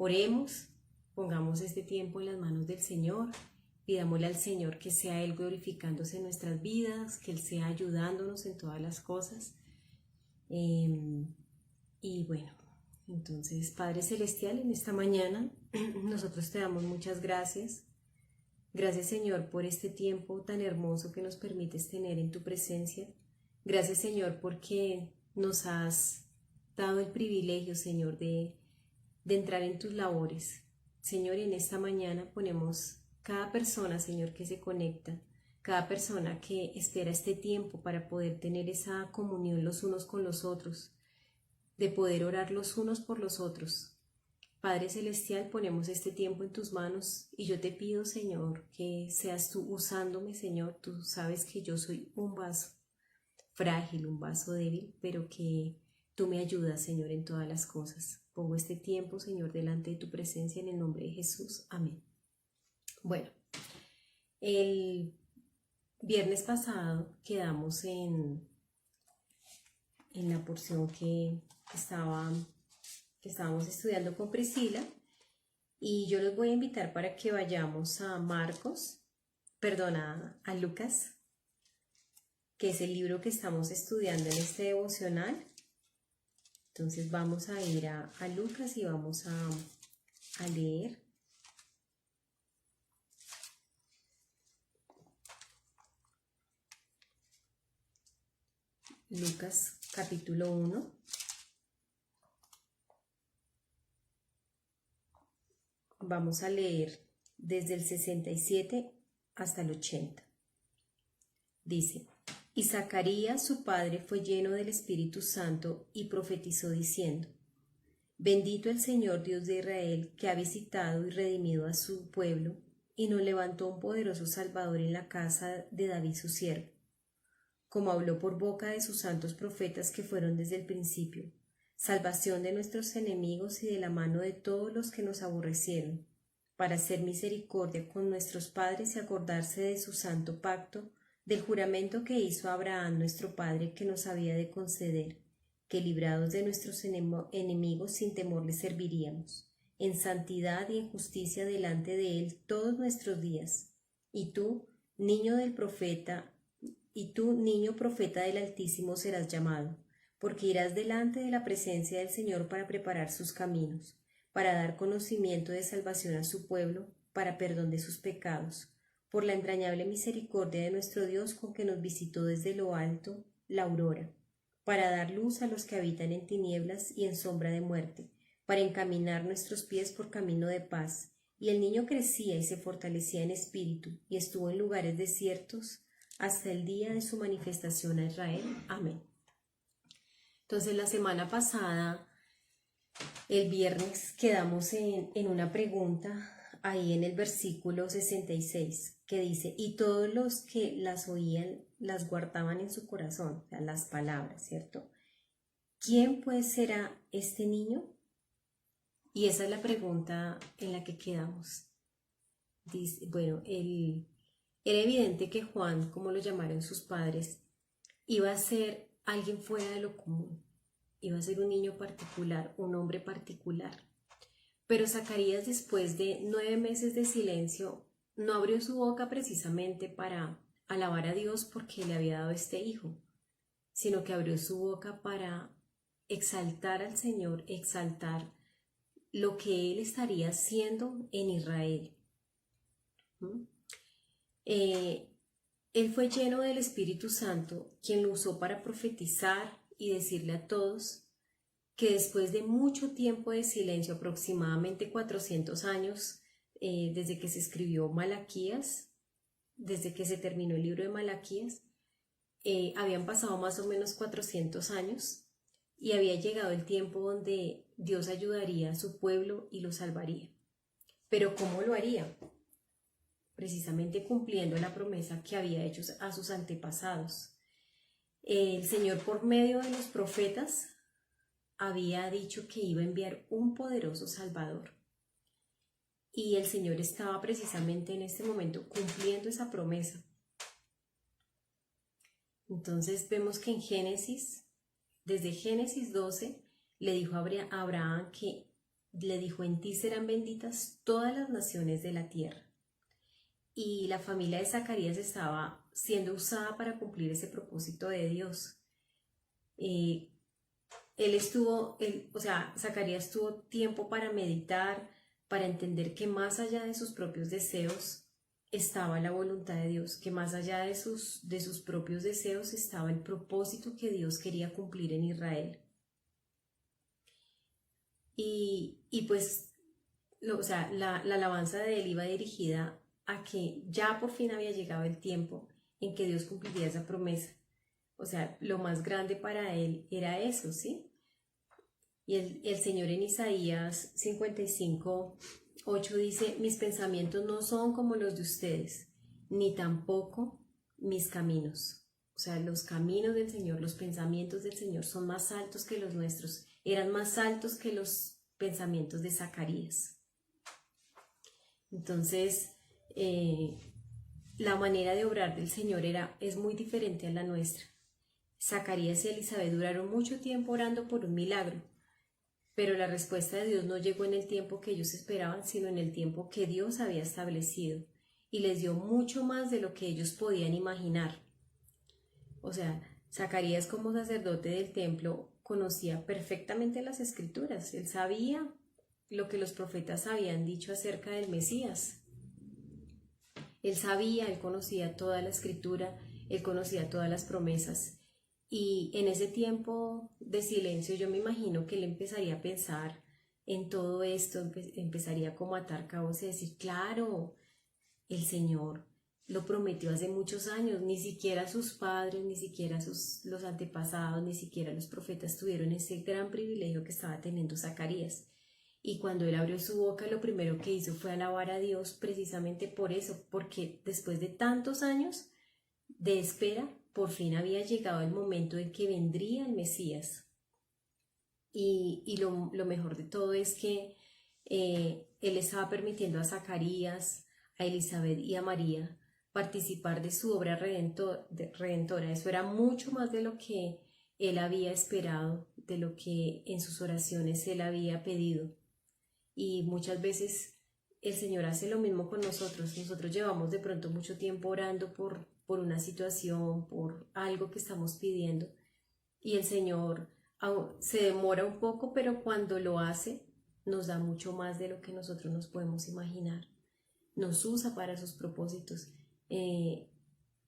Oremos, pongamos este tiempo en las manos del Señor, pidámosle al Señor que sea Él glorificándose en nuestras vidas, que Él sea ayudándonos en todas las cosas. Y bueno, entonces Padre Celestial, en esta mañana nosotros te damos muchas gracias. Gracias Señor por este tiempo tan hermoso que nos permites tener en tu presencia. Gracias Señor porque nos has dado el privilegio Señor de entrar en tus labores. Señor, en esta mañana ponemos cada persona Señor que se conecta, cada persona que espera este tiempo para poder tener esa comunión los unos con los otros, de poder orar los unos por los otros. Padre Celestial, ponemos este tiempo en tus manos y yo te pido, Señor, que seas tú usándome, Señor. Tú sabes que yo soy un vaso frágil, un vaso débil, pero que tú me ayudas, Señor, en todas las cosas. Pongo este tiempo, Señor, delante de tu presencia en el nombre de Jesús. Amén. Bueno, el viernes pasado quedamos en la porción que estábamos estudiando con Priscila, y yo los voy a invitar para que vayamos a a Lucas, que es el libro que estamos estudiando en este devocional. Entonces vamos a ir a Lucas y vamos a leer. Lucas capítulo 1. Vamos a leer desde el 67 hasta el 80. Dice: Y Zacarías su padre fue lleno del Espíritu Santo y profetizó diciendo: Bendito el Señor Dios de Israel, que ha visitado y redimido a su pueblo, y nos levantó un poderoso Salvador en la casa de David su siervo, como habló por boca de sus santos profetas que fueron desde el principio, salvación de nuestros enemigos y de la mano de todos los que nos aborrecieron, para hacer misericordia con nuestros padres y acordarse de su santo pacto, del juramento que hizo Abraham nuestro padre, que nos había de conceder, que librados de nuestros enemigos sin temor le serviríamos, en santidad y en justicia delante de él todos nuestros días. Y tú, niño profeta del Altísimo serás llamado, porque irás delante de la presencia del Señor para preparar sus caminos, para dar conocimiento de salvación a su pueblo, para perdón de sus pecados, por la entrañable misericordia de nuestro Dios, con que nos visitó desde lo alto la aurora, para dar luz a los que habitan en tinieblas y en sombra de muerte, para encaminar nuestros pies por camino de paz. Y el niño crecía y se fortalecía en espíritu, y estuvo en lugares desiertos hasta el día de su manifestación a Israel. Amén. Entonces, la semana pasada, el viernes, quedamos en una pregunta ahí en el versículo 66, que dice: y todos los que las oían las guardaban en su corazón, o sea, las palabras, ¿cierto? ¿Quién pues será este niño? Y esa es la pregunta en la que quedamos. Dice, bueno, era evidente que Juan, como lo llamaron sus padres, iba a ser alguien fuera de lo común, iba a ser un niño particular, un hombre particular. Pero Zacarías, después de 9 meses de silencio, no abrió su boca precisamente para alabar a Dios porque le había dado este hijo, sino que abrió su boca para exaltar al Señor, exaltar lo que Él estaría haciendo en Israel. Él fue lleno del Espíritu Santo, quien lo usó para profetizar y decirle a todos que después de mucho tiempo de silencio, aproximadamente 400 años, desde que se escribió Malaquías, desde que se terminó el libro de Malaquías, habían pasado más o menos 400 años y había llegado el tiempo donde Dios ayudaría a su pueblo y lo salvaría. Pero ¿cómo lo haría? Precisamente cumpliendo la promesa que había hecho a sus antepasados. El Señor, por medio de los profetas, había dicho que iba a enviar un poderoso Salvador. Y el Señor estaba precisamente en este momento cumpliendo esa promesa. Entonces vemos que desde Génesis 12, le dijo a Abraham que le dijo: en ti serán benditas todas las naciones de la tierra. Y la familia de Zacarías estaba siendo usada para cumplir ese propósito de Dios. Zacarías tuvo tiempo para meditar, para entender que más allá de sus propios deseos estaba la voluntad de Dios, que más allá de sus propios deseos estaba el propósito que Dios quería cumplir en Israel. Y pues, la alabanza de él iba dirigida a que ya por fin había llegado el tiempo en que Dios cumpliría esa promesa. O sea, lo más grande para él era eso, ¿sí? Y el Señor en Isaías 55:8 dice: mis pensamientos no son como los de ustedes, ni tampoco mis caminos. O sea, los caminos del Señor, los pensamientos del Señor son más altos que los nuestros, eran más altos que los pensamientos de Zacarías. Entonces, la manera de obrar del Señor es muy diferente a la nuestra. Zacarías y Elizabeth duraron mucho tiempo orando por un milagro, pero la respuesta de Dios no llegó en el tiempo que ellos esperaban, sino en el tiempo que Dios había establecido, y les dio mucho más de lo que ellos podían imaginar. O sea, Zacarías, como sacerdote del templo, conocía perfectamente las Escrituras. Él sabía lo que los profetas habían dicho acerca del Mesías. Él conocía toda la Escritura, él conocía todas las promesas. Y en ese tiempo de silencio yo me imagino que él empezaría a pensar en todo esto, empezaría como a atar cabos y decir: claro, el Señor lo prometió hace muchos años, ni siquiera sus padres, ni siquiera los antepasados, ni siquiera los profetas tuvieron ese gran privilegio que estaba teniendo Zacarías. Y cuando él abrió su boca, lo primero que hizo fue alabar a Dios, precisamente por eso, porque después de tantos años de espera, por fin había llegado el momento en que vendría el Mesías. Y lo mejor de todo es que él estaba permitiendo a Zacarías, a Elizabeth y a María participar de su obra redentora. Eso era mucho más de lo que él había esperado, de lo que en sus oraciones él había pedido. Y muchas veces el Señor hace lo mismo con nosotros. Nosotros llevamos de pronto mucho tiempo orando por una situación, por algo que estamos pidiendo, y el Señor se demora un poco, pero cuando lo hace nos da mucho más de lo que nosotros nos podemos imaginar. Nos usa para sus propósitos.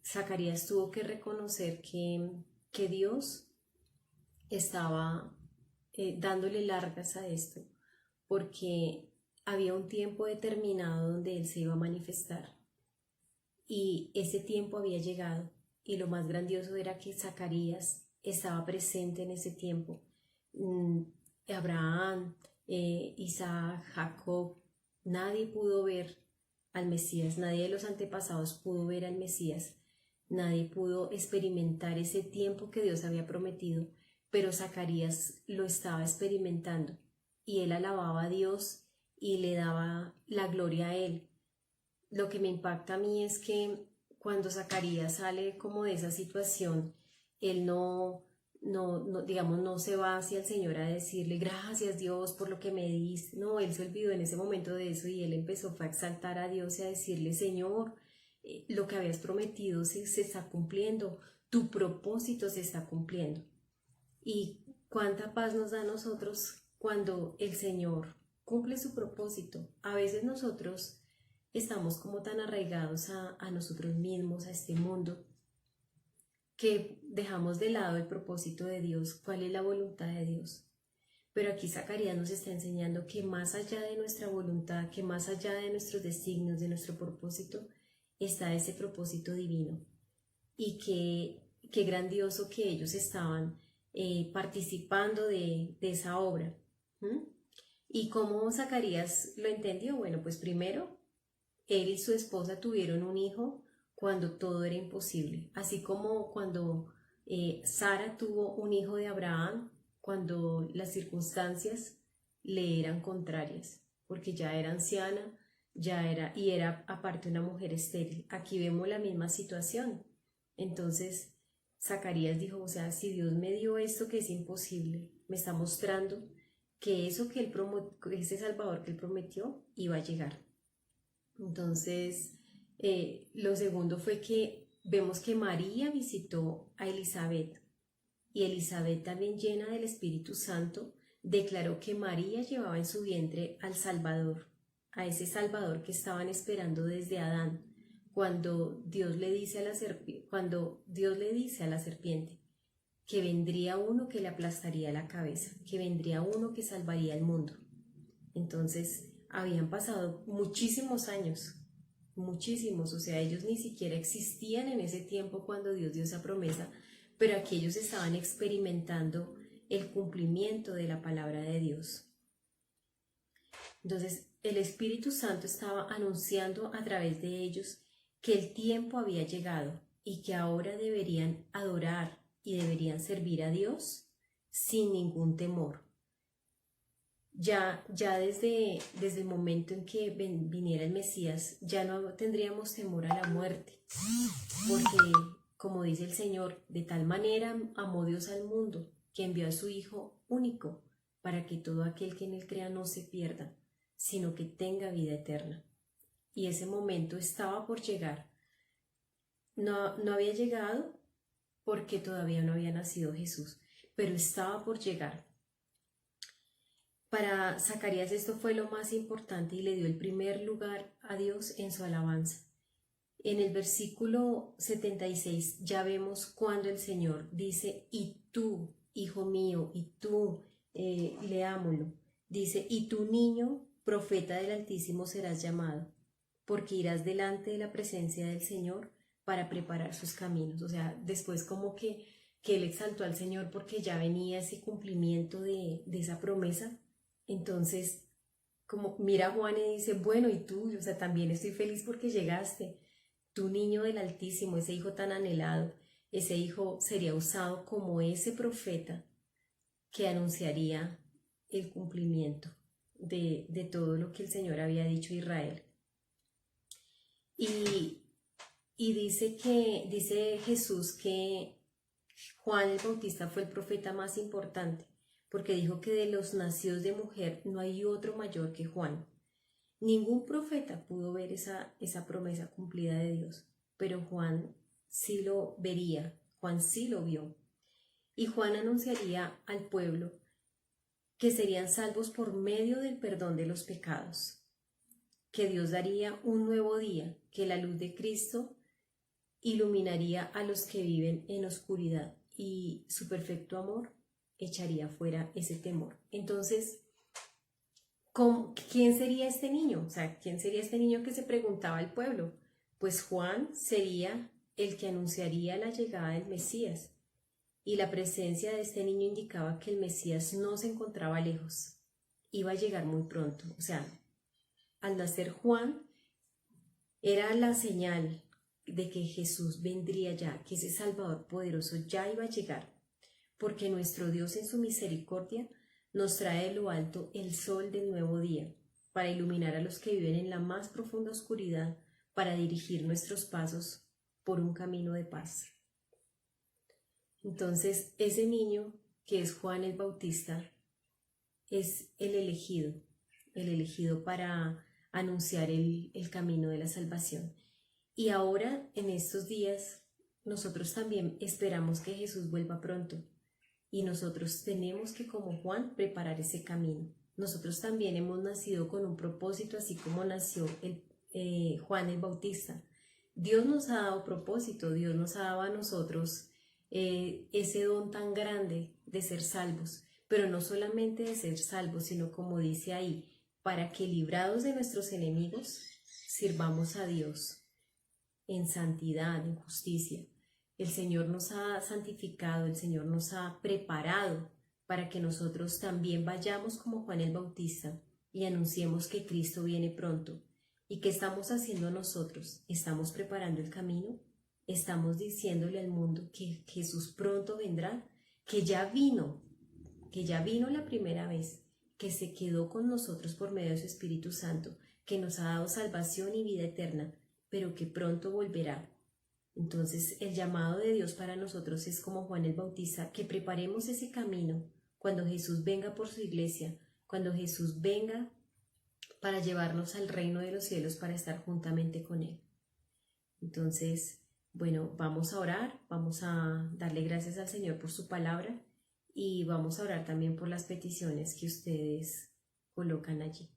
Zacarías tuvo que reconocer que Dios estaba dándole largas a esto, porque había un tiempo determinado donde él se iba a manifestar, y ese tiempo había llegado, y lo más grandioso era que Zacarías estaba presente en ese tiempo. Abraham, Isaac, Jacob, nadie pudo ver al Mesías, nadie de los antepasados pudo ver al Mesías, nadie pudo experimentar ese tiempo que Dios había prometido, pero Zacarías lo estaba experimentando, y él alababa a Dios y le daba la gloria a él. Lo que me impacta a mí es que cuando Zacarías sale como de esa situación, él digamos, no se va hacia el Señor a decirle: gracias Dios por lo que me diste. No, él se olvidó en ese momento de eso, y él empezó a exaltar a Dios y a decirle: Señor, lo que habías prometido se está cumpliendo, tu propósito se está cumpliendo. Y cuánta paz nos da a nosotros cuando el Señor cumple su propósito. A veces nosotros estamos como tan arraigados a nosotros mismos, a este mundo, que dejamos de lado el propósito de Dios, cuál es la voluntad de Dios. Pero aquí Zacarías nos está enseñando que más allá de nuestra voluntad, que más allá de nuestros designios, de nuestro propósito, está ese propósito divino. Y qué grandioso que ellos estaban participando de esa obra. ¿Y cómo Zacarías lo entendió? Bueno, pues primero, él y su esposa tuvieron un hijo cuando todo era imposible, así como cuando Sara tuvo un hijo de Abraham cuando las circunstancias le eran contrarias, porque ya era anciana, y era aparte una mujer estéril. Aquí vemos la misma situación. Entonces Zacarías dijo: o sea, si Dios me dio esto que es imposible, me está mostrando que ese Salvador que él prometió iba a llegar. Entonces, lo segundo fue que vemos que María visitó a Elizabeth y Elizabeth, también llena del Espíritu Santo, declaró que María llevaba en su vientre al Salvador, a ese Salvador que estaban esperando desde Adán, cuando Dios le dice a la serpiente que vendría uno que le aplastaría la cabeza, que vendría uno que salvaría el mundo. Entonces, habían pasado muchísimos años, muchísimos, o sea, ellos ni siquiera existían en ese tiempo cuando Dios dio esa promesa, pero aquí ellos estaban experimentando el cumplimiento de la palabra de Dios. Entonces, el Espíritu Santo estaba anunciando a través de ellos que el tiempo había llegado y que ahora deberían adorar y deberían servir a Dios sin ningún temor. Ya desde el momento en que viniera el Mesías, ya no tendríamos temor a la muerte, porque, como dice el Señor, de tal manera amó Dios al mundo, que envió a su Hijo único, para que todo aquel que en él crea no se pierda, sino que tenga vida eterna. Y ese momento estaba por llegar. No había llegado porque todavía no había nacido Jesús, pero estaba por llegar. Para Zacarías esto fue lo más importante y le dio el primer lugar a Dios en su alabanza. En el versículo 76 ya vemos cuando el Señor dice, y tú, hijo mío, y tú, leámoslo, dice, y tu niño, profeta del Altísimo serás llamado, porque irás delante de la presencia del Señor para preparar sus caminos. O sea, después como que él exaltó al Señor porque ya venía ese cumplimiento de esa promesa. Entonces, como mira a Juan y dice, bueno, y tú, o sea, también estoy feliz porque llegaste, tu niño del Altísimo, ese hijo tan anhelado, ese hijo sería usado como ese profeta que anunciaría el cumplimiento de todo lo que el Señor había dicho a Israel. Y dice Jesús que Juan el Bautista fue el profeta más importante, porque dijo que de los nacidos de mujer no hay otro mayor que Juan. Ningún profeta pudo ver esa promesa cumplida de Dios, pero Juan sí lo vería, Juan sí lo vio. Y Juan anunciaría al pueblo que serían salvos por medio del perdón de los pecados, que Dios daría un nuevo día, que la luz de Cristo iluminaría a los que viven en oscuridad y su perfecto amor echaría fuera ese temor. Entonces, ¿quién sería este niño? O sea, ¿quién sería este niño que se preguntaba al pueblo? Pues Juan sería el que anunciaría la llegada del Mesías. Y la presencia de este niño indicaba que el Mesías no se encontraba lejos, iba a llegar muy pronto. O sea, al nacer Juan era la señal de que Jesús vendría ya, que ese Salvador poderoso ya iba a llegar, porque nuestro Dios en su misericordia nos trae de lo alto el sol del nuevo día, para iluminar a los que viven en la más profunda oscuridad, para dirigir nuestros pasos por un camino de paz. Entonces, ese niño que es Juan el Bautista es el elegido para anunciar el camino de la salvación. Y ahora, en estos días, nosotros también esperamos que Jesús vuelva pronto. Y nosotros tenemos que, como Juan, preparar ese camino. Nosotros también hemos nacido con un propósito, así como nació Juan el Bautista. Dios nos ha dado propósito, Dios nos ha dado a nosotros ese don tan grande de ser salvos, pero no solamente de ser salvos, sino como dice ahí, para que librados de nuestros enemigos, sirvamos a Dios en santidad, en justicia. El Señor nos ha santificado, el Señor nos ha preparado para que nosotros también vayamos como Juan el Bautista y anunciemos que Cristo viene pronto. ¿Y qué estamos haciendo nosotros? ¿Estamos preparando el camino? ¿Estamos diciéndole al mundo que Jesús pronto vendrá? Que ya vino la primera vez, que se quedó con nosotros por medio de su Espíritu Santo, que nos ha dado salvación y vida eterna, pero que pronto volverá. Entonces, el llamado de Dios para nosotros es como Juan el Bautista, que preparemos ese camino cuando Jesús venga por su iglesia, cuando Jesús venga para llevarnos al reino de los cielos para estar juntamente con Él. Entonces, bueno, vamos a orar, vamos a darle gracias al Señor por su palabra y vamos a orar también por las peticiones que ustedes colocan allí.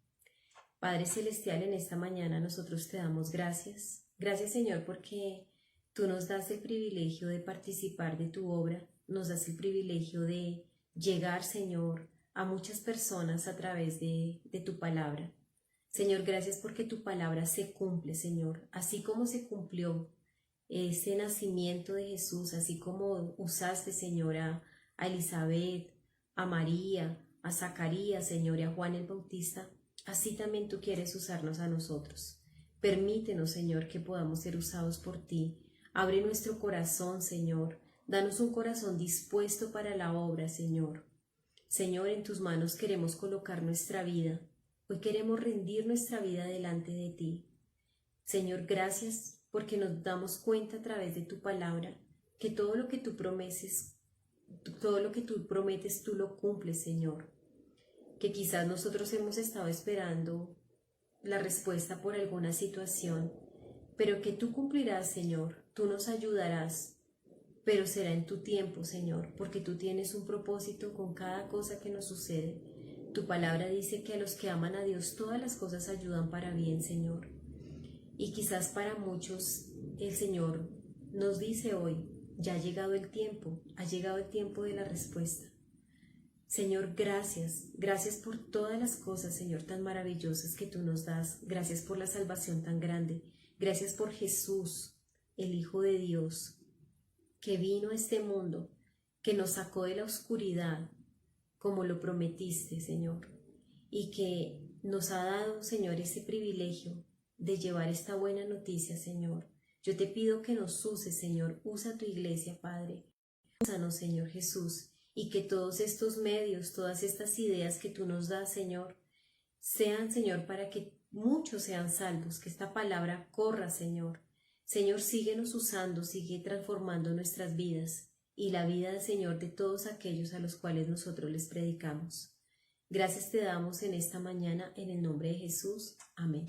Padre Celestial, en esta mañana nosotros te damos gracias. Gracias, Señor, porque tú nos das el privilegio de participar de tu obra, nos das el privilegio de llegar, Señor, a muchas personas a través de tu palabra. Señor, gracias porque tu palabra se cumple, Señor, así como se cumplió ese nacimiento de Jesús, así como usaste, Señor, a Elizabeth, a María, a Zacarías, Señor, y a Juan el Bautista, así también tú quieres usarnos a nosotros. Permítenos, Señor, que podamos ser usados por ti. Abre nuestro corazón, Señor. Danos un corazón dispuesto para la obra, Señor. Señor, en tus manos queremos colocar nuestra vida. Hoy queremos rendir nuestra vida delante de ti. Señor, gracias porque nos damos cuenta a través de tu palabra que todo lo que tú prometes, tú lo cumples, Señor. Que quizás nosotros hemos estado esperando la respuesta por alguna situación, pero que tú cumplirás, Señor. Tú nos ayudarás, pero será en tu tiempo, Señor, porque tú tienes un propósito con cada cosa que nos sucede. Tu palabra dice que a los que aman a Dios todas las cosas ayudan para bien, Señor. Y quizás para muchos el Señor nos dice hoy, ya ha llegado el tiempo de la respuesta. Señor, gracias, gracias por todas las cosas, Señor, tan maravillosas que tú nos das. Gracias por la salvación tan grande. Gracias por Jesús, el Hijo de Dios, que vino a este mundo, que nos sacó de la oscuridad, como lo prometiste, Señor, y que nos ha dado, Señor, ese privilegio de llevar esta buena noticia, Señor. Yo te pido que nos uses, Señor, usa tu iglesia, Padre. Úsanos, Señor Jesús, y que todos estos medios, todas estas ideas que tú nos das, Señor, sean, Señor, para que muchos sean salvos, que esta palabra corra, Señor. Señor, síguenos usando, sigue transformando nuestras vidas y la vida, Señor, de todos aquellos a los cuales nosotros les predicamos. Gracias te damos en esta mañana, en el nombre de Jesús. Amén.